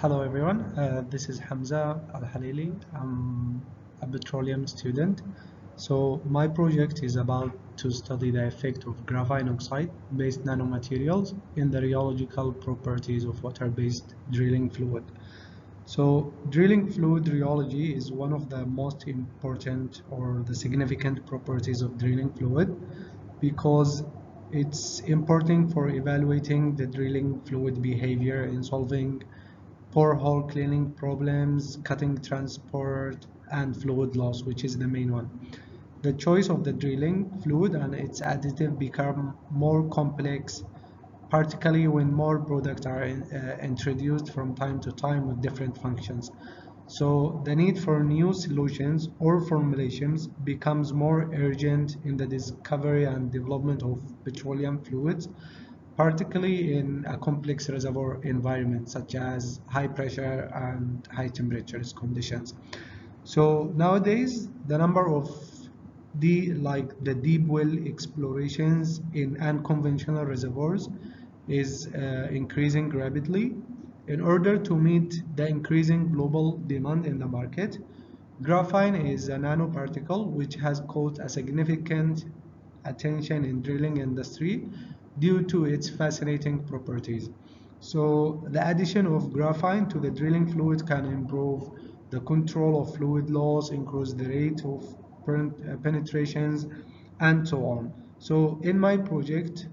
Hello everyone, this is Hamza Al-Halili. I'm a petroleum student. So my project is about to study the effect of graphene oxide-based nanomaterials in the rheological properties of water-based drilling fluid. So drilling fluid rheology is one of the most important or the significant properties of drilling fluid because it's important for evaluating the drilling fluid behavior in solving hole cleaning problems, cutting transport, and fluid loss, which is the main one. The choice of the drilling fluid and its additive become more complex, particularly when more products are introduced from time to time with different functions. So the need for new solutions or formulations becomes more urgent in the discovery and development of petroleum fluids, particularly in a complex reservoir environment such as high pressure and high temperatures conditions. So nowadays, the number of the deep well explorations in unconventional reservoirs is increasing rapidly. In order to meet the increasing global demand in the market, graphene is a nanoparticle which has caught a significant attention in drilling industry due to its fascinating properties. So the addition of graphene to the drilling fluid can improve the control of fluid loss, increase the rate of penetrations, and so on. So in my project,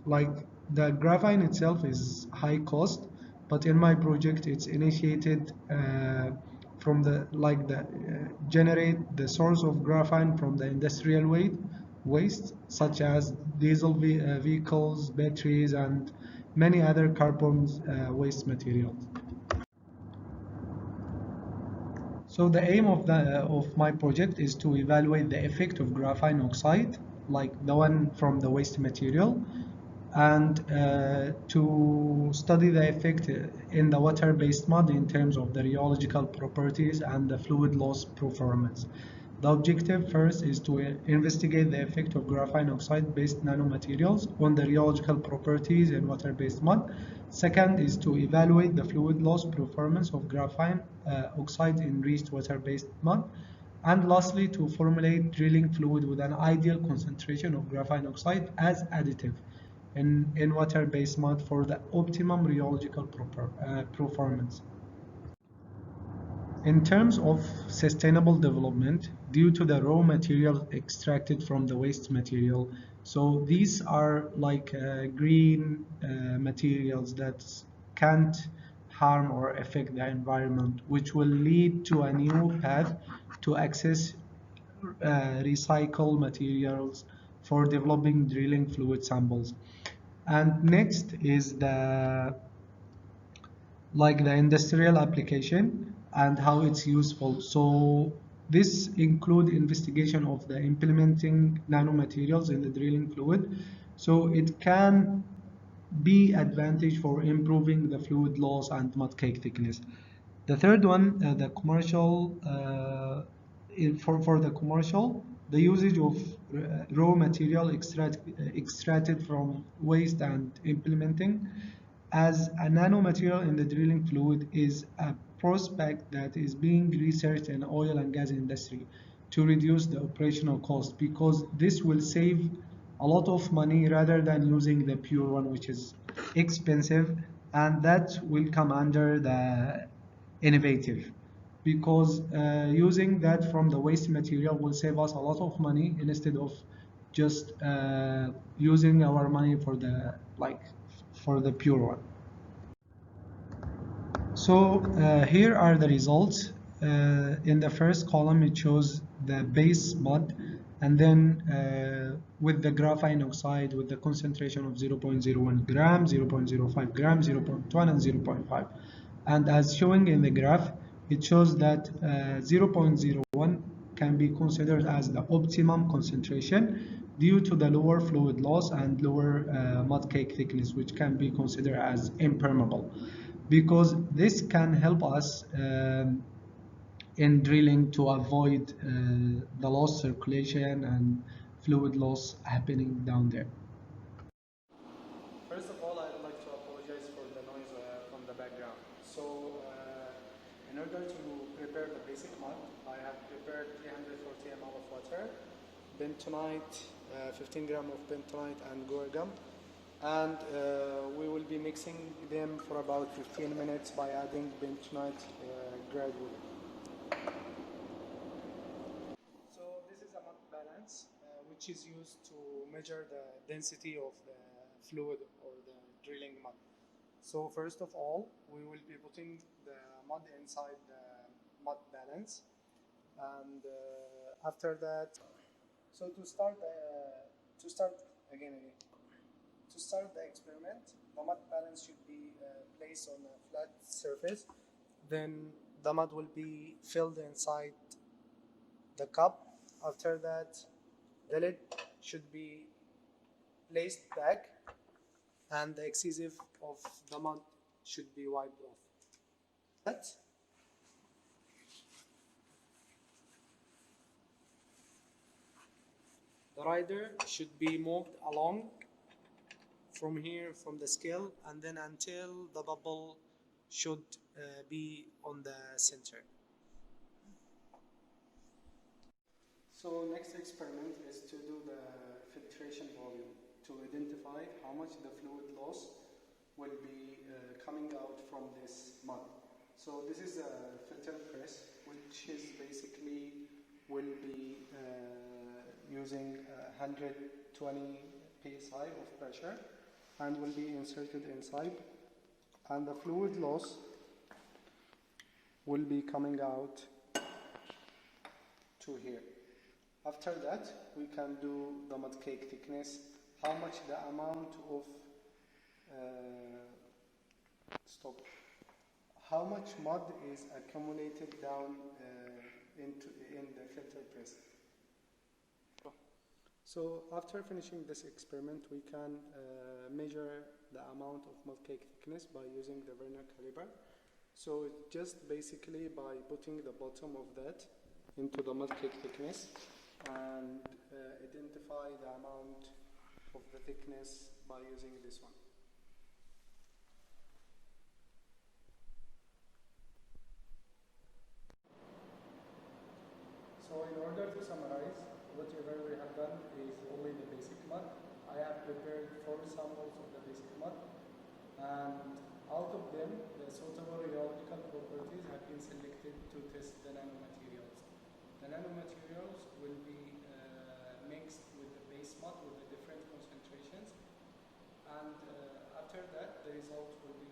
like the graphene itself is high cost, but in my project it's initiated from generate the source of graphene from the industrial waste such as diesel vehicles, batteries, and many other carbon waste materials. So the aim of my project is to evaluate the effect of graphene oxide, like the one from the waste material, and to study the effect in the water-based mud in terms of the rheological properties and the fluid loss performance. The objective first is to investigate the effect of graphene oxide-based nanomaterials on the rheological properties in water-based mud. Second is to evaluate the fluid loss performance of graphene oxide in enriched water-based mud. And lastly, to formulate drilling fluid with an ideal concentration of graphene oxide as additive in water-based mud for the optimum rheological performance. In terms of sustainable development, due to the raw material extracted from the waste material, so these are like green materials that can't harm or affect the environment, which will lead to a new path to access recycled materials for developing drilling fluid samples. And next is the industrial application and how it's useful. So this include investigation of the implementing nanomaterials in the drilling fluid. So it can be advantage for improving the fluid loss and mud cake thickness. The third one, the commercial, for the commercial, the usage of raw material extracted from waste and implementing as a nanomaterial in the drilling fluid is a prospect that is being researched in oil and gas industry to reduce the operational cost, because this will save a lot of money rather than using the pure one, which is expensive, and that will come under the innovative, because using that from the waste material will save us a lot of money instead of just using our money for the pure one. So here are the results. In the first column, it shows the base mud, and then with the graphene oxide with the concentration of 0.01 gram, 0.05 gram, 0.1, and 0.5. And as showing in the graph, it shows that 0.01 can be considered as the optimum concentration due to the lower fluid loss and lower mud cake thickness, which can be considered as impermeable, because this can help us in drilling to avoid the lost circulation and fluid loss happening down there. First of all, I'd like to apologize for the noise from the background. So in order to prepare the basic mud, I have prepared 340 ml of water, bentonite, 15 gram of bentonite and guar gum, and we will be mixing them for about 15 minutes by adding bentonite gradually. So this is a mud balance which is used to measure the density of the fluid or the drilling mud. So first of all, we will be putting the mud inside the mud balance, and after that, so to start again, to start the experiment, the mud balance should be placed on a flat surface. Then the mud will be filled inside the cup. After that, the lid should be placed back, and the excessive of the mud should be wiped off. That the rider should be moved along from here from the scale, and then until the bubble should be on the center. So next experiment is to do the filtration volume to identify how much the fluid loss will be coming out from this mud. So this is a filter press, which is basically will be using 120 psi of pressure and will be inserted inside, and the fluid loss will be coming out to here. After that, we can do the mud cake thickness, how much the amount of how much mud is accumulated down in the filter press. So after finishing this experiment, we can measure the amount of mud cake thickness by using the vernier caliper. So just basically by putting the bottom of that into the mud cake thickness and identify the amount of the thickness by using this one. So in order to summarize, whatever we have done is only the basic mud. I have prepared 4 samples of the basic mud, and out of them, the suitable rheological properties have been selected to test the nanomaterials. The nanomaterials will be mixed with the base mud with the different concentrations, and after that, the result will be